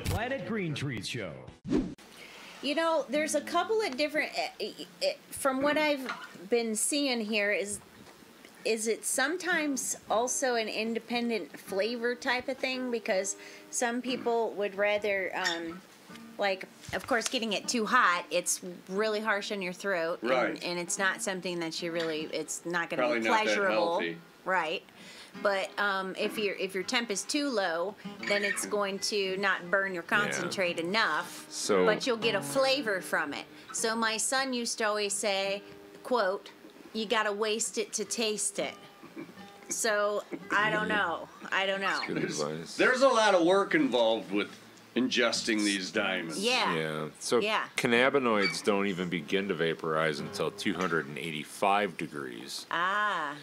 Planet Green Trees Show. You know, there's a couple of different, from what I've been seeing here, is it sometimes also an independent flavor type of thing? Because some people would rather, like, of course, getting it too hot, it's really harsh on your throat. Right. And it's not something that you really, it's not going to Probably be not that pleasurable. healthy. Right. But if your temp is too low, then it's going to not burn your concentrate enough. So, but you'll get a flavor from it. So my son used to always say, quote, "You got to waste it to taste it." So I don't know. good advice. There's a lot of work involved with ingesting these diamonds. Yeah. So cannabinoids don't even begin to vaporize until 285 degrees. Ah.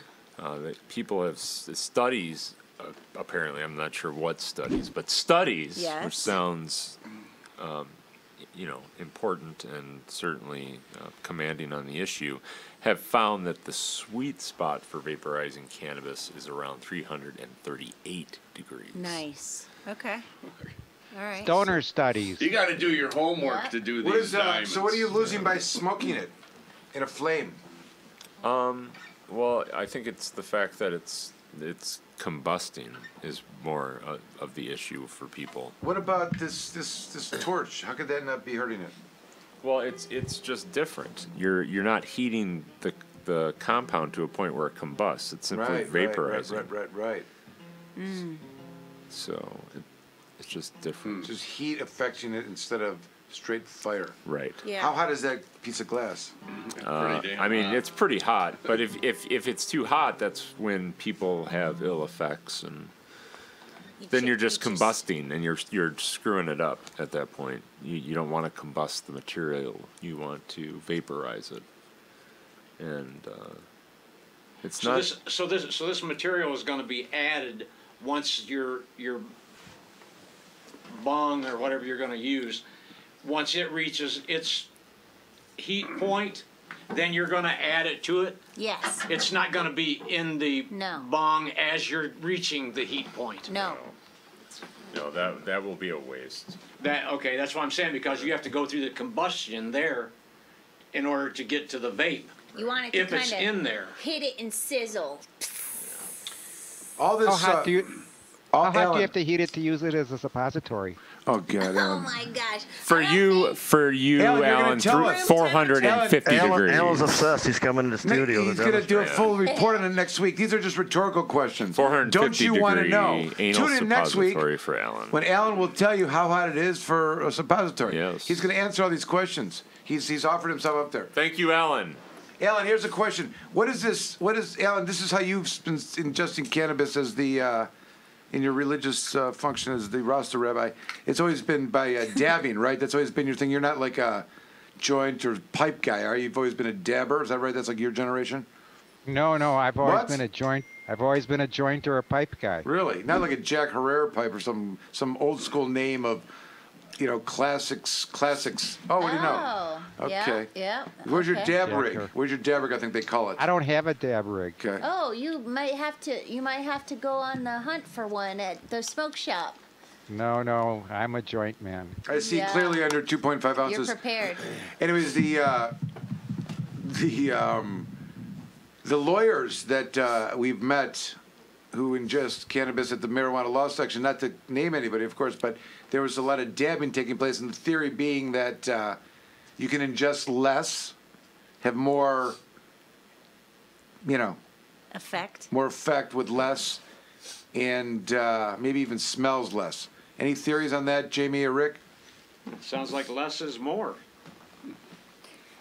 People have studies, apparently, I'm not sure what studies, but studies, which sounds, important and certainly commanding on the issue, have found that the sweet spot for vaporizing cannabis is around 338 degrees. Nice. Okay. All right. Stoner studies. You got to do your homework to do these diamonds. So what are you losing by smoking it in a flame? Well, I think it's the fact that it's combusting is more of the issue for people. What about this torch? How could that not be hurting it? Well, it's just different. You're not heating the compound to a point where it combusts. It's simply vaporizing. Right. So it's just different. Just heat affecting it instead of straight fire. Right. Yeah. How hot is that piece of glass? I mean, it's pretty hot, but if it's too hot, that's when people have ill effects, and then you're just combusting, and you're screwing it up at that point. You don't want to combust the material; you want to vaporize it, and it's so not. This material is going to be added once your bong or whatever you're going to use. Once it reaches its heat point, then you're going to add it to it? Yes. It's not going to be in the bong as you're reaching the heat point? No. No, that will be a waste. Okay, that's what I'm saying, because you have to go through the combustion there in order to get to the vape. You want it to if it's in there. Hit it and sizzle. All this. How hot do you have to heat it to use it as a suppository? Oh God! Oh my gosh! For you, Alan, 450 degrees. Alan's obsessed. He's coming to the studio. He's going to do a full report on it next week. These are just rhetorical questions. 450 Don't you want to know? Anal Tune in next week for Alan. when Alan will tell you how hot it is for a suppository. Yes. He's going to answer all these questions. He's offered himself up there. Thank you, Alan. Alan, here's a question. What is this? Alan? This is how you've been ingesting cannabis as the. In your religious function as the Rasta rabbi, it's always been by dabbing, right? That's always been your thing. You're not like a joint or pipe guy, are you? You've always been a dabber. Is that right? That's like your generation? No. I've always been a joint. I've always been a joint or a pipe guy. Really? Not like a Jack Herrera pipe or some old school name of, classics. Oh, what do you know? Okay. Yeah. Where's your dab rig? Where's your dab rig? I think they call it. I don't have a dab rig. Okay. Oh, you might have to go on the hunt for one at the smoke shop. No, I'm a joint man. I see clearly under 2.5 ounces. You're prepared. Anyways, the lawyers that we've met who ingest cannabis at the marijuana law section, not to name anybody, of course, but there was a lot of dabbing taking place, and the theory being that you can ingest less, have more, Effect. more effect with less, and maybe even smells less. Any theories on that, Jamie or Rick? Sounds like less is more.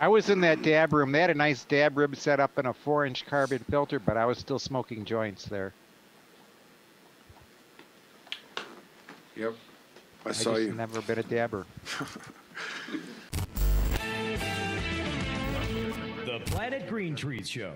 I was in that dab room. They had a nice dab room set up in a 4-inch carbon filter, but I was still smoking joints there. Yep. I saw you. I've never been a dabber. The Planet Green Trees Show.